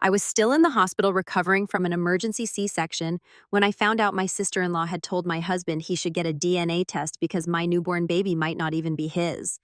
I was still in the hospital recovering from an emergency C-section when I found out my sister-in-law had told my husband he should get a DNA test because my newborn baby might not even be his.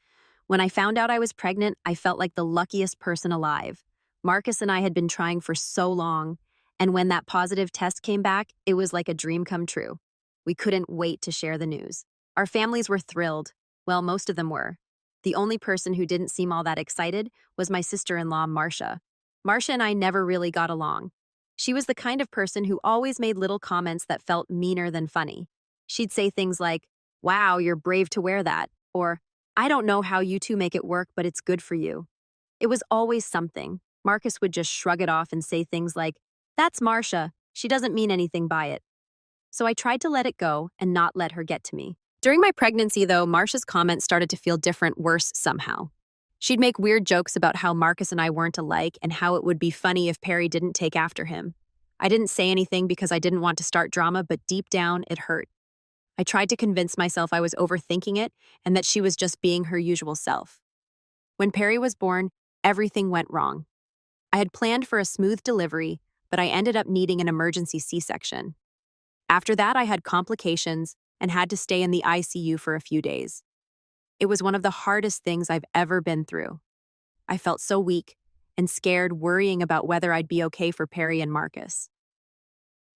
When I found out I was pregnant, I felt like the luckiest person alive. Marcus and I had been trying for so long, and when that positive test came back, it was like a dream come true. We couldn't wait to share the news. Our families were thrilled. Well, most of them were. The only person who didn't seem all that excited was my sister-in-law, Marsha. Marsha and I never really got along. She was the kind of person who always made little comments that felt meaner than funny. She'd say things like, "Wow, you're brave to wear that," or, "I don't know how you two make it work, but it's good for you." It was always something. Marcus would just shrug it off and say things like, "That's Marsha. She doesn't mean anything by it." So I tried to let it go and not let her get to me. During my pregnancy, though, Marsha's comments started to feel different, worse somehow. She'd make weird jokes about how Marcus and I weren't alike and how it would be funny if Perry didn't take after him. I didn't say anything because I didn't want to start drama, but deep down, it hurt. I tried to convince myself I was overthinking it and that she was just being her usual self. When Perry was born, everything went wrong. I had planned for a smooth delivery, but I ended up needing an emergency C-section. After that, I had complications and had to stay in the ICU for a few days. It was one of the hardest things I've ever been through. I felt so weak and scared, worrying about whether I'd be okay for Perry and Marcus.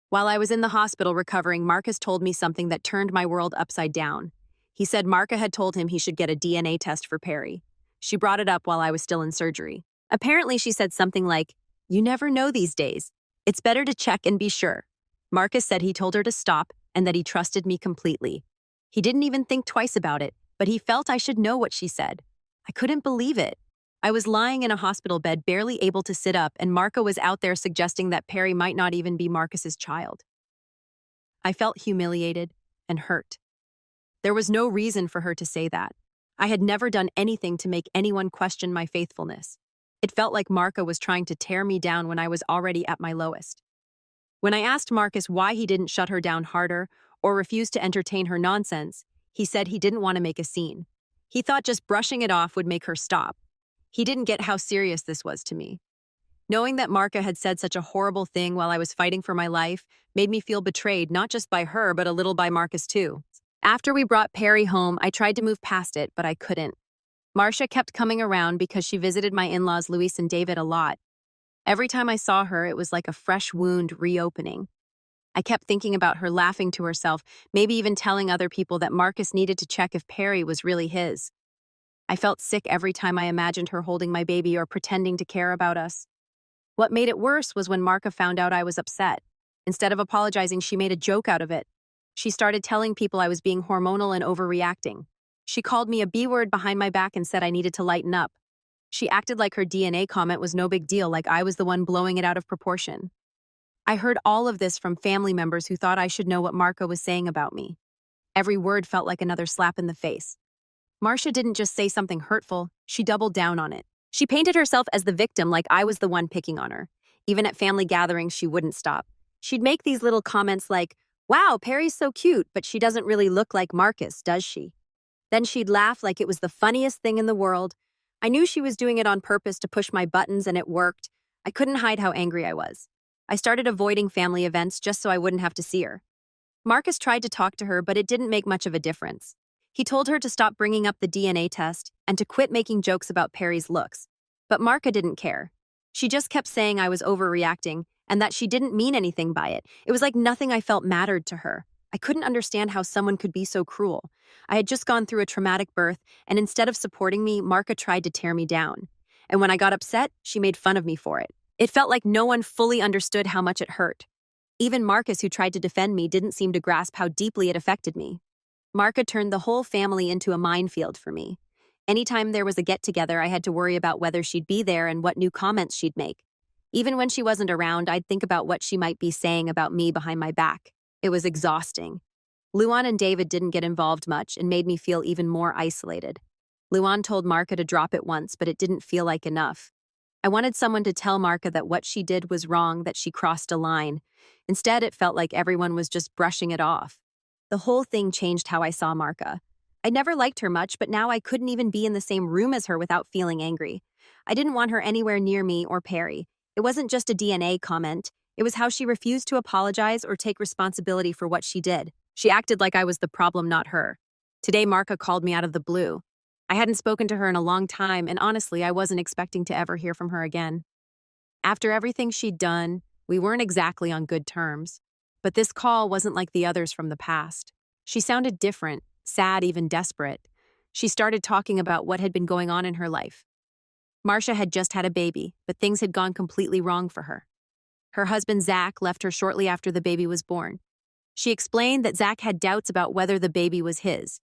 While I was in the hospital recovering, Marcus told me something that turned my world upside down. He said Marca had told him he should get a DNA test for Perry. She brought it up while I was still in surgery. Apparently, she said something like, "You never know these days. It's better to check and be sure." Marcus said he told her to stop and that he trusted me completely. He didn't even think twice about it, but he felt I should know what she said. I couldn't believe it. I was lying in a hospital bed, barely able to sit up, and Marca was out there suggesting that Perry might not even be Marcus's child. I felt humiliated and hurt. There was no reason for her to say that. I had never done anything to make anyone question my faithfulness. It felt like Marca was trying to tear me down when I was already at my lowest. When I asked Marcus why he didn't shut her down harder or refused to entertain her nonsense, he said he didn't want to make a scene. He thought just brushing it off would make her stop. He didn't get how serious this was to me. Knowing that Marca had said such a horrible thing while I was fighting for my life made me feel betrayed, not just by her, but a little by Marcus too. After we brought Perry home, I tried to move past it, but I couldn't. Marsha kept coming around because she visited my in-laws Luis and David a lot. Every time I saw her, it was like a fresh wound reopening. I kept thinking about her laughing to herself, maybe even telling other people that Marcus needed to check if Perry was really his. I felt sick every time I imagined her holding my baby or pretending to care about us. What made it worse was when Marca found out I was upset. Instead of apologizing, she made a joke out of it. She started telling people I was being hormonal and overreacting. She called me a B-word behind my back and said I needed to lighten up. She acted like her DNA comment was no big deal, like I was the one blowing it out of proportion. I heard all of this from family members who thought I should know what Marca was saying about me. Every word felt like another slap in the face. Marsha didn't just say something hurtful, she doubled down on it. She painted herself as the victim, like I was the one picking on her. Even at family gatherings, she wouldn't stop. She'd make these little comments like, "Wow, Perry's so cute, but she doesn't really look like Marcus, does she?" Then she'd laugh like it was the funniest thing in the world. I knew she was doing it on purpose to push my buttons, and it worked. I couldn't hide how angry I was. I started avoiding family events just so I wouldn't have to see her. Marcus tried to talk to her, but it didn't make much of a difference. He told her to stop bringing up the DNA test and to quit making jokes about Perry's looks. But Marca didn't care. She just kept saying I was overreacting and that she didn't mean anything by it. It was like nothing I felt mattered to her. I couldn't understand how someone could be so cruel. I had just gone through a traumatic birth, and instead of supporting me, Marca tried to tear me down. And when I got upset, she made fun of me for it. It felt like no one fully understood how much it hurt. Even Marcus, who tried to defend me, didn't seem to grasp how deeply it affected me. Marca turned the whole family into a minefield for me. Anytime there was a get-together, I had to worry about whether she'd be there and what new comments she'd make. Even when she wasn't around, I'd think about what she might be saying about me behind my back. It was exhausting. Luan and David didn't get involved much and made me feel even more isolated. Luan told Marca to drop it once, but it didn't feel like enough. I wanted someone to tell Marca that what she did was wrong, that she crossed a line. Instead, it felt like everyone was just brushing it off. The whole thing changed how I saw Marca. I never liked her much, but now I couldn't even be in the same room as her without feeling angry. I didn't want her anywhere near me or Perry. It wasn't just a DNA comment, it was how she refused to apologize or take responsibility for what she did. She acted like I was the problem, not her. Today, Marka called me out of the blue. I hadn't spoken to her in a long time, and honestly, I wasn't expecting to ever hear from her again. After everything she'd done, we weren't exactly on good terms. But this call wasn't like the others from the past. She sounded different, sad, even desperate. She started talking about what had been going on in her life. Marsha had just had a baby, but things had gone completely wrong for her. Her husband, Zach, left her shortly after the baby was born. She explained that Zach had doubts about whether the baby was his.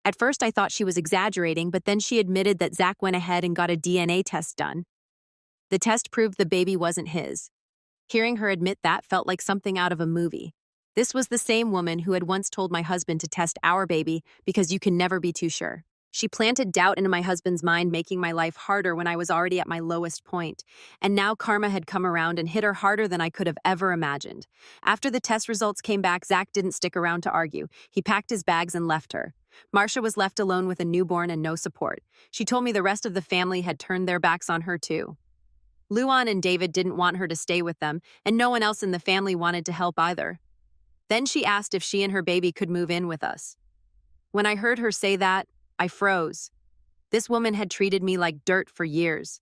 At first, I thought she was exaggerating, but then she admitted that Zach went ahead and got a DNA test done. The test proved the baby wasn't his. Hearing her admit that felt like something out of a movie. This was the same woman who had once told my husband to test our baby because you can never be too sure. She planted doubt into my husband's mind, making my life harder when I was already at my lowest point. And now karma had come around and hit her harder than I could have ever imagined. After the test results came back, Zach didn't stick around to argue. He packed his bags and left her. Marsha was left alone with a newborn and no support. She told me the rest of the family had turned their backs on her too. Luan and David didn't want her to stay with them, and no one else in the family wanted to help either. Then she asked if she and her baby could move in with us. When I heard her say that, I froze. This woman had treated me like dirt for years.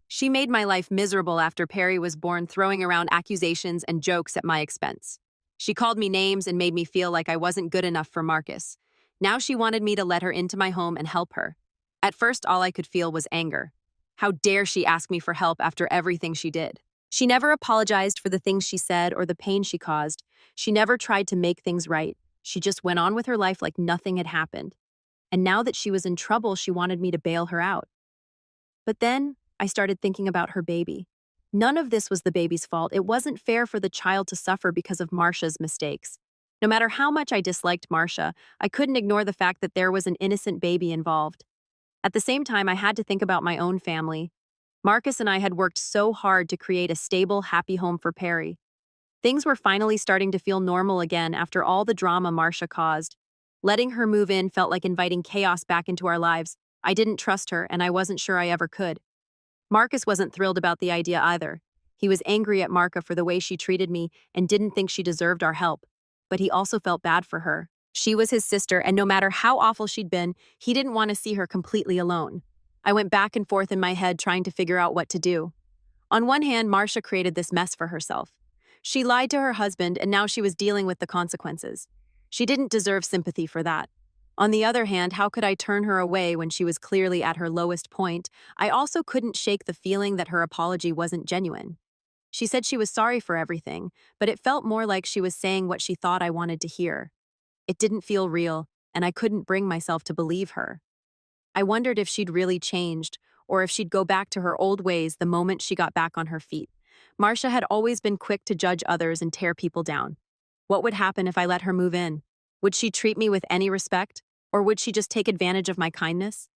She made my life miserable after Perry was born, throwing around accusations and jokes at my expense. She called me names and made me feel like I wasn't good enough for Marcus. Now she wanted me to let her into my home and help her. At first, all I could feel was anger. How dare she ask me for help after everything she did? She never apologized for the things she said or the pain she caused. She never tried to make things right. She just went on with her life like nothing had happened. And now that she was in trouble, she wanted me to bail her out. But then I started thinking about her baby. None of this was the baby's fault. It wasn't fair for the child to suffer because of Marsha's mistakes. No matter how much I disliked Marsha, I couldn't ignore the fact that there was an innocent baby involved. At the same time, I had to think about my own family. Marcus and I had worked so hard to create a stable, happy home for Perry. Things were finally starting to feel normal again after all the drama Marsha caused. Letting her move in felt like inviting chaos back into our lives. I didn't trust her, and I wasn't sure I ever could. Marcus wasn't thrilled about the idea either. He was angry at Marka for the way she treated me and didn't think she deserved our help. But he also felt bad for her. She was his sister, and no matter how awful she'd been, he didn't want to see her completely alone. I went back and forth in my head trying to figure out what to do. On one hand, Marsha created this mess for herself. She lied to her husband, and now she was dealing with the consequences. She didn't deserve sympathy for that. On the other hand, how could I turn her away when she was clearly at her lowest point? I also couldn't shake the feeling that her apology wasn't genuine. She said she was sorry for everything, but it felt more like she was saying what she thought I wanted to hear. It didn't feel real, and I couldn't bring myself to believe her. I wondered if she'd really changed, or if she'd go back to her old ways the moment she got back on her feet. Marsha had always been quick to judge others and tear people down. What would happen if I let her move in? Would she treat me with any respect, or would she just take advantage of my kindness?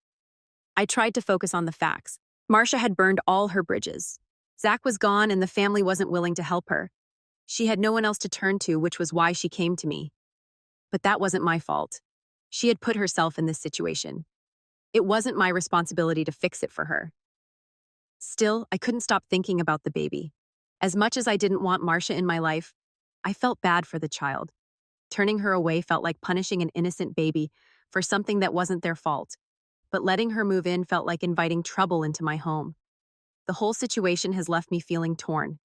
I tried to focus on the facts. Marsha had burned all her bridges. Zach was gone, and the family wasn't willing to help her. She had no one else to turn to, which was why she came to me. But that wasn't my fault. She had put herself in this situation. It wasn't my responsibility to fix it for her. Still, I couldn't stop thinking about the baby. As much as I didn't want Marsha in my life, I felt bad for the child. Turning her away felt like punishing an innocent baby for something that wasn't their fault. But letting her move in felt like inviting trouble into my home. The whole situation has left me feeling torn.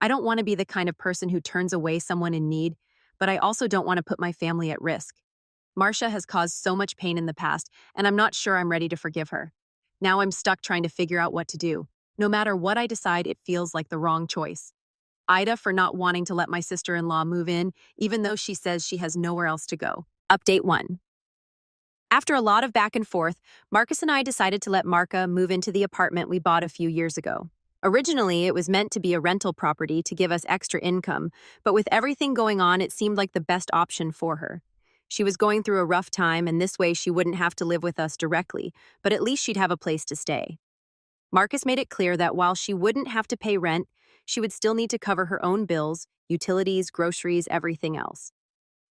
I don't want to be the kind of person who turns away someone in need, but I also don't want to put my family at risk. Marsha has caused so much pain in the past, and I'm not sure I'm ready to forgive her. Now I'm stuck trying to figure out what to do. No matter what I decide, it feels like the wrong choice. Ida for not wanting to let my sister-in-law move in, even though she says she has nowhere else to go. Update 1. After a lot of back and forth, Marcus and I decided to let Marka move into the apartment we bought a few years ago. Originally, it was meant to be a rental property to give us extra income, but with everything going on, it seemed like the best option for her. She was going through a rough time, and this way she wouldn't have to live with us directly, but at least she'd have a place to stay. Marcus made it clear that while she wouldn't have to pay rent, she would still need to cover her own bills, utilities, groceries, everything else.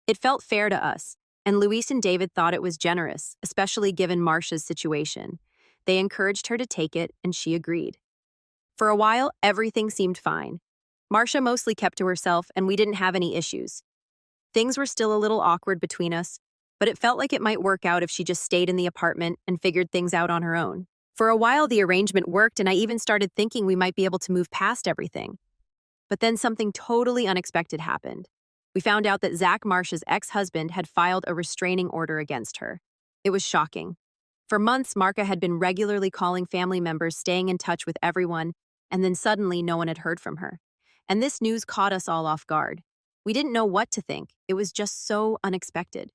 It felt fair to us, and Luis and David thought it was generous, especially given Marsha's situation. They encouraged her to take it, and she agreed. For a while, everything seemed fine. Marsha mostly kept to herself, and we didn't have any issues. Things were still a little awkward between us, but it felt like it might work out if she just stayed in the apartment and figured things out on her own. For a while, the arrangement worked, and I even started thinking we might be able to move past everything. But then something totally unexpected happened. We found out that Zach, Marsha's ex-husband, had filed a restraining order against her. It was shocking. For months, Marka had been regularly calling family members, staying in touch with everyone, and then suddenly no one had heard from her. And this news caught us all off guard. We didn't know what to think. It was just so unexpected.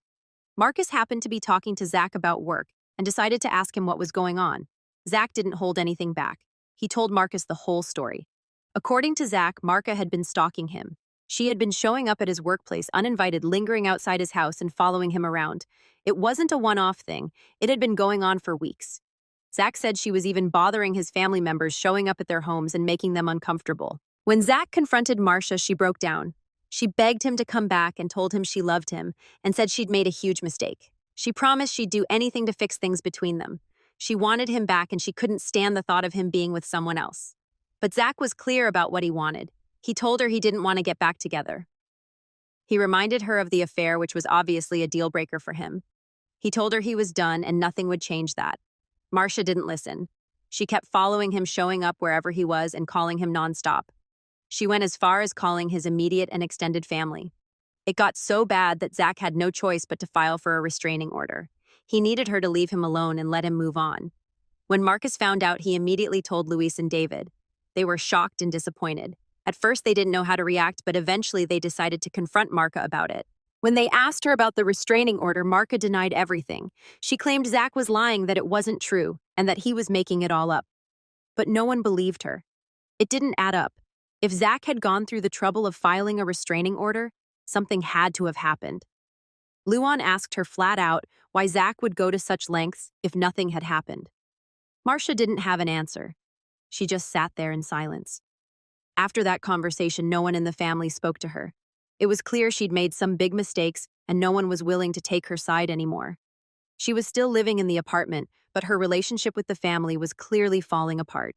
Marcus happened to be talking to Zach about work and decided to ask him what was going on. Zach didn't hold anything back. He told Marcus the whole story. According to Zach, Marka had been stalking him. She had been showing up at his workplace uninvited, lingering outside his house and following him around. It wasn't a one-off thing. It had been going on for weeks. Zach said she was even bothering his family members, showing up at their homes and making them uncomfortable. When Zach confronted Marsha, she broke down. She begged him to come back and told him she loved him and said she'd made a huge mistake. She promised she'd do anything to fix things between them. She wanted him back and she couldn't stand the thought of him being with someone else. But Zach was clear about what he wanted. He told her he didn't want to get back together. He reminded her of the affair, which was obviously a deal breaker for him. He told her he was done and nothing would change that. Marsha didn't listen. She kept following him, showing up wherever he was and calling him nonstop. She went as far as calling his immediate and extended family. It got so bad that Zach had no choice but to file for a restraining order. He needed her to leave him alone and let him move on. When Marcus found out, he immediately told Luis and David. They were shocked and disappointed. At first, they didn't know how to react, but eventually they decided to confront Marka about it. When they asked her about the restraining order, Marka denied everything. She claimed Zach was lying, that it wasn't true, and that he was making it all up. But no one believed her. It didn't add up. If Zach had gone through the trouble of filing a restraining order, something had to have happened. Luan asked her flat out why Zach would go to such lengths if nothing had happened. Marsha didn't have an answer. She just sat there in silence. After that conversation, no one in the family spoke to her. It was clear she'd made some big mistakes and no one was willing to take her side anymore. She was still living in the apartment, but her relationship with the family was clearly falling apart.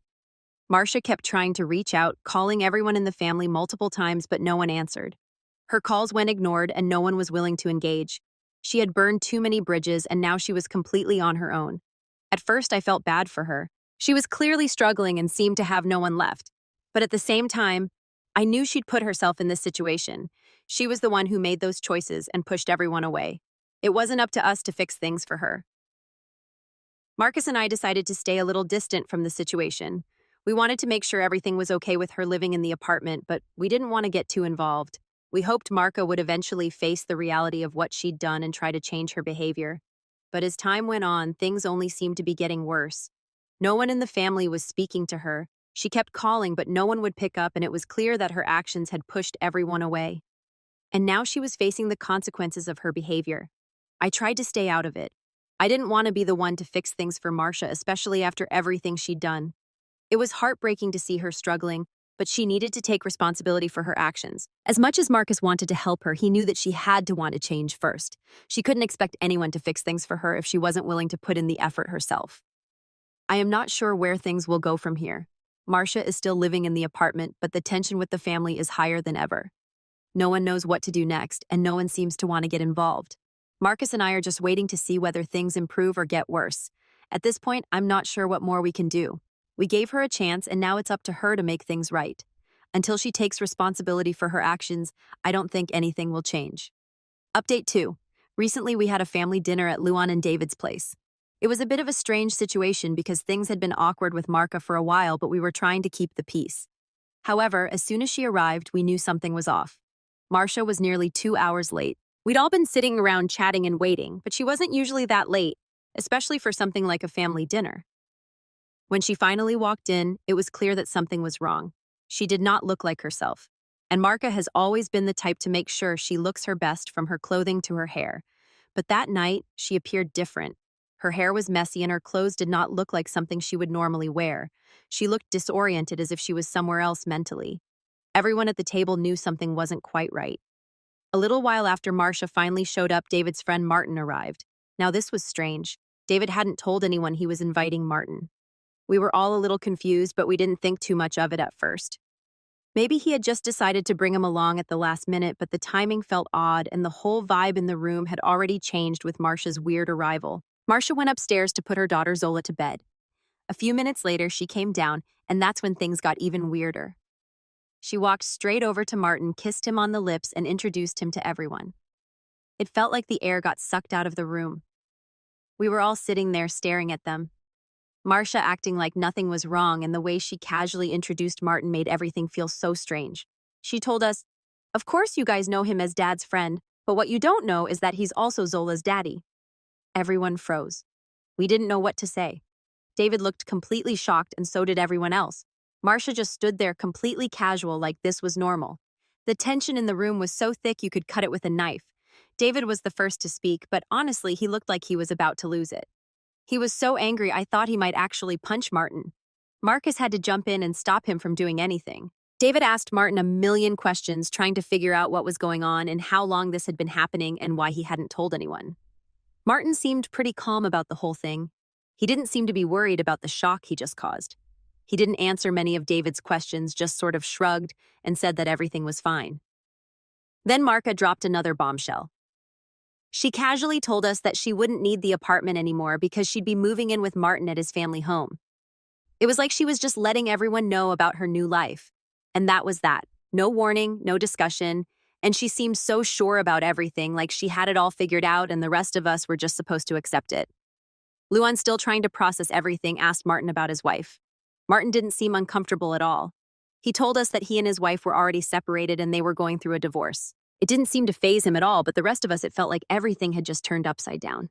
Marsha kept trying to reach out, calling everyone in the family multiple times, but no one answered. Her calls went ignored and no one was willing to engage. She had burned too many bridges and now she was completely on her own. At first, I felt bad for her. She was clearly struggling and seemed to have no one left. But at the same time, I knew she'd put herself in this situation. She was the one who made those choices and pushed everyone away. It wasn't up to us to fix things for her. Marcus and I decided to stay a little distant from the situation. We wanted to make sure everything was okay with her living in the apartment, but we didn't want to get too involved. We hoped Marka would eventually face the reality of what she'd done and try to change her behavior. But as time went on, things only seemed to be getting worse. No one in the family was speaking to her. She kept calling, but no one would pick up, and it was clear that her actions had pushed everyone away. And now she was facing the consequences of her behavior. I tried to stay out of it. I didn't want to be the one to fix things for Marsha, especially after everything she'd done. It was heartbreaking to see her struggling, but she needed to take responsibility for her actions. As much as Marcus wanted to help her, he knew that she had to want to change first. She couldn't expect anyone to fix things for her if she wasn't willing to put in the effort herself. I am not sure where things will go from here. Marsha is still living in the apartment, but the tension with the family is higher than ever. No one knows what to do next, and no one seems to want to get involved. Marcus and I are just waiting to see whether things improve or get worse. At this point, I'm not sure what more we can do. We gave her a chance, and now it's up to her to make things right. Until she takes responsibility for her actions, I don't think anything will change. Update 2. Recently, we had a family dinner at Luan and David's place. It was a bit of a strange situation because things had been awkward with Marka for a while, but we were trying to keep the peace. However, as soon as she arrived, we knew something was off. Marsha was nearly 2 hours late. We'd all been sitting around chatting and waiting, but she wasn't usually that late, especially for something like a family dinner. When she finally walked in, it was clear that something was wrong. She did not look like herself. And Marka has always been the type to make sure she looks her best from her clothing to her hair. But that night, she appeared different. Her hair was messy and her clothes did not look like something she would normally wear. She looked disoriented, as if she was somewhere else mentally. Everyone at the table knew something wasn't quite right. A little while after Marsha finally showed up, David's friend Martin arrived. Now this was strange. David hadn't told anyone he was inviting Martin. We were all a little confused, but we didn't think too much of it at first. Maybe he had just decided to bring him along at the last minute, but the timing felt odd and the whole vibe in the room had already changed with Marsha's weird arrival. Marsha went upstairs to put her daughter Zola to bed. A few minutes later, she came down, and that's when things got even weirder. She walked straight over to Martin, kissed him on the lips, and introduced him to everyone. It felt like the air got sucked out of the room. We were all sitting there staring at them. Marsha acting like nothing was wrong, and the way she casually introduced Martin made everything feel so strange. She told us, "Of course you guys know him as Dad's friend, but what you don't know is that he's also Zola's daddy." Everyone froze. We didn't know what to say. David looked completely shocked, and so did everyone else. Marsha just stood there completely casual, like this was normal. The tension in the room was so thick you could cut it with a knife. David was the first to speak, but honestly, he looked like he was about to lose it. He was so angry I thought he might actually punch Martin. Marcus had to jump in and stop him from doing anything. David asked Martin a million questions, trying to figure out what was going on and how long this had been happening and why he hadn't told anyone. Martin seemed pretty calm about the whole thing. He didn't seem to be worried about the shock he just caused. He didn't answer many of David's questions, just sort of shrugged and said that everything was fine. Then Marka dropped another bombshell. She casually told us that she wouldn't need the apartment anymore because she'd be moving in with Martin at his family home. It was like she was just letting everyone know about her new life. And that was that. No warning, no discussion, and she seemed so sure about everything, like she had it all figured out and the rest of us were just supposed to accept it. Luan, still trying to process everything, asked Martin about his wife. Martin didn't seem uncomfortable at all. He told us that he and his wife were already separated and they were going through a divorce. It didn't seem to faze him at all, but the rest of us, it felt like everything had just turned upside down.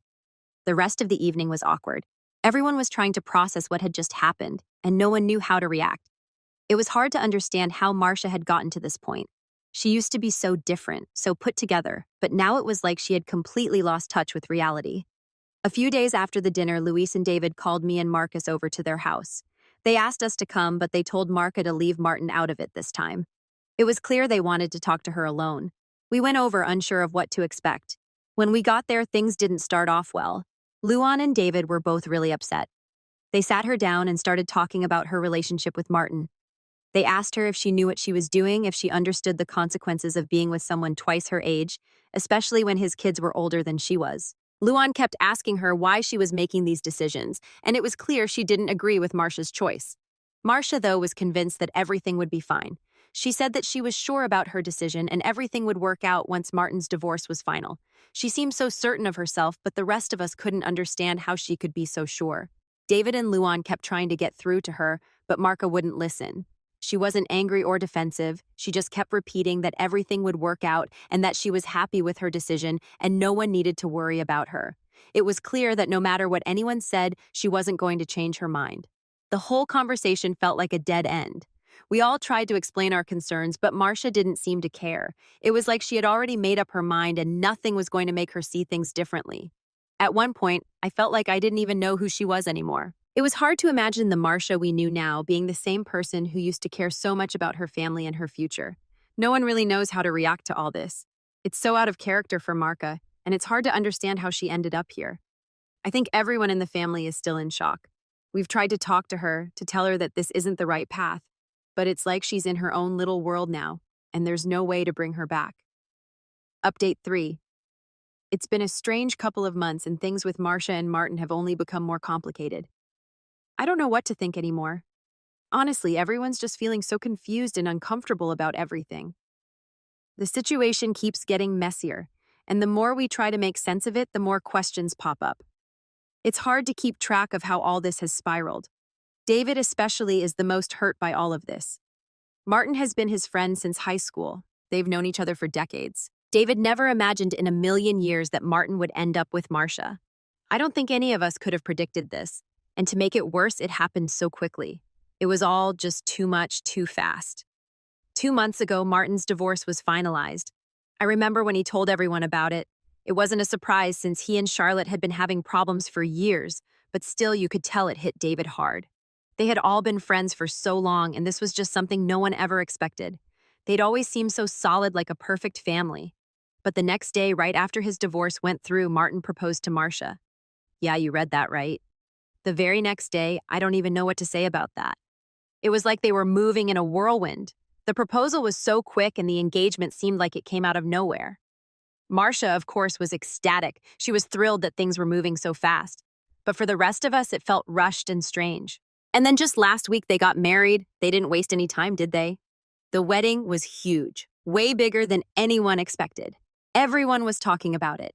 The rest of the evening was awkward. Everyone was trying to process what had just happened, and no one knew how to react. It was hard to understand how Marsha had gotten to this point. She used to be so different, so put together, but now it was like she had completely lost touch with reality. A few days after the dinner, Luis and David called me and Marcus over to their house. They asked us to come, but they told Marka to leave Martin out of it this time. It was clear they wanted to talk to her alone. We went over unsure of what to expect. When we got there, things didn't start off well. Luan and David were both really upset. They sat her down and started talking about her relationship with Martin. They asked her if she knew what she was doing, if she understood the consequences of being with someone twice her age, especially when his kids were older than she was. Luan kept asking her why she was making these decisions, and it was clear she didn't agree with Marsha's choice. Marsha, though, was convinced that everything would be fine. She said that she was sure about her decision and everything would work out once Martin's divorce was final. She seemed so certain of herself, but the rest of us couldn't understand how she could be so sure. David and Luan kept trying to get through to her, but Marka wouldn't listen. She wasn't angry or defensive. She just kept repeating that everything would work out and that she was happy with her decision and no one needed to worry about her. It was clear that no matter what anyone said, she wasn't going to change her mind. The whole conversation felt like a dead end. We all tried to explain our concerns, but Marsha didn't seem to care. It was like she had already made up her mind and nothing was going to make her see things differently. At one point, I felt like I didn't even know who she was anymore. It was hard to imagine the Marsha we knew now being the same person who used to care so much about her family and her future. No one really knows how to react to all this. It's so out of character for Marka, and it's hard to understand how she ended up here. I think everyone in the family is still in shock. We've tried to talk to her, to tell her that this isn't the right path, but it's like she's in her own little world now, and there's no way to bring her back. Update 3. It's been a strange couple of months, and things with Marsha and Martin have only become more complicated. I don't know what to think anymore. Honestly, everyone's just feeling so confused and uncomfortable about everything. The situation keeps getting messier, and the more we try to make sense of it, the more questions pop up. It's hard to keep track of how all this has spiraled. David especially is the most hurt by all of this. Martin has been his friend since high school. They've known each other for decades. David never imagined in a million years that Martin would end up with Marsha. I don't think any of us could have predicted this, and to make it worse, it happened so quickly. It was all just too much, too fast. 2 months ago, Martin's divorce was finalized. I remember when he told everyone about it. It wasn't a surprise since he and Charlotte had been having problems for years, but still you could tell it hit David hard. They had all been friends for so long, and this was just something no one ever expected. They'd always seemed so solid, like a perfect family. But the next day, right after his divorce went through, Martin proposed to Marsha. Yeah, you read that right. The very next day, I don't even know what to say about that. It was like they were moving in a whirlwind. The proposal was so quick and the engagement seemed like it came out of nowhere. Marsha, of course, was ecstatic. She was thrilled that things were moving so fast. But for the rest of us, it felt rushed and strange. And then just last week, they got married. They didn't waste any time, did they? The wedding was huge, way bigger than anyone expected. Everyone was talking about it.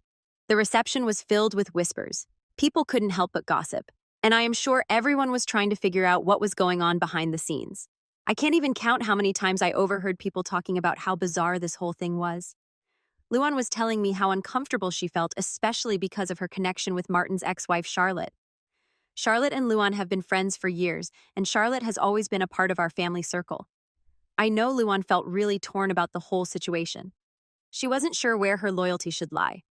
The reception was filled with whispers. People couldn't help but gossip. And I am sure everyone was trying to figure out what was going on behind the scenes. I can't even count how many times I overheard people talking about how bizarre this whole thing was. Luan was telling me how uncomfortable she felt, especially because of her connection with Martin's ex-wife, Charlotte. Charlotte and Luan have been friends for years, and Charlotte has always been a part of our family circle. I know Luan felt really torn about the whole situation. She wasn't sure where her loyalty should lie.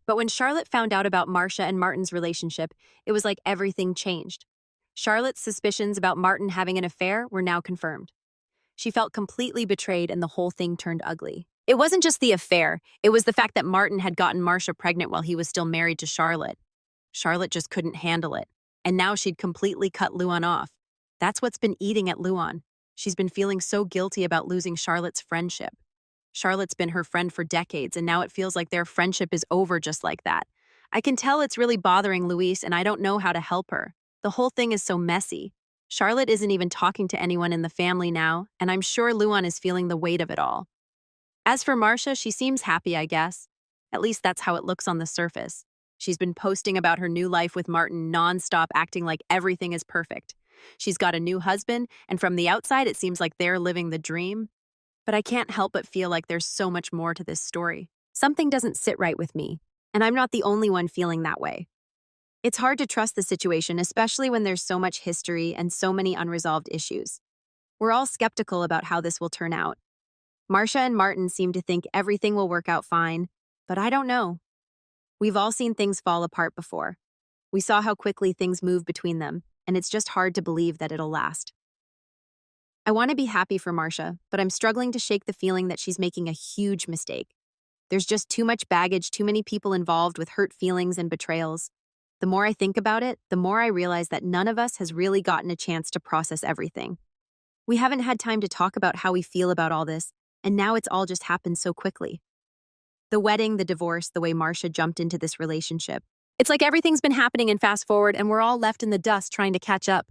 But when Charlotte found out about Marsha and Martin's relationship, it was like everything changed. Charlotte's suspicions about Martin having an affair were now confirmed. She felt completely betrayed and the whole thing turned ugly. It wasn't just the affair, it was the fact that Martin had gotten Marsha pregnant while he was still married to Charlotte. Charlotte just couldn't handle it, and now she'd completely cut Luan off. That's what's been eating at Luan. She's been feeling so guilty about losing Charlotte's friendship. Charlotte's been her friend for decades, and now it feels like their friendship is over just like that. I can tell it's really bothering Luis, and I don't know how to help her. The whole thing is so messy. Charlotte isn't even talking to anyone in the family now, and I'm sure Luan is feeling the weight of it all. As for Marsha, she seems happy, I guess. At least that's how it looks on the surface. She's been posting about her new life with Martin nonstop, acting like everything is perfect. She's got a new husband, and from the outside, it seems like they're living the dream. But I can't help but feel like there's so much more to this story. Something doesn't sit right with me, and I'm not the only one feeling that way. It's hard to trust the situation, especially when there's so much history and so many unresolved issues. We're all skeptical about how this will turn out. Marsha and Martin seem to think everything will work out fine, but I don't know. We've all seen things fall apart before. We saw how quickly things move between them, and it's just hard to believe that it'll last. I want to be happy for Marsha, but I'm struggling to shake the feeling that she's making a huge mistake. There's just too much baggage, too many people involved with hurt feelings and betrayals. The more I think about it, the more I realize that none of us has really gotten a chance to process everything. We haven't had time to talk about how we feel about all this, and now it's all just happened so quickly. The wedding, the divorce, the way Marsha jumped into this relationship. It's like everything's been happening in fast forward and we're all left in the dust trying to catch up.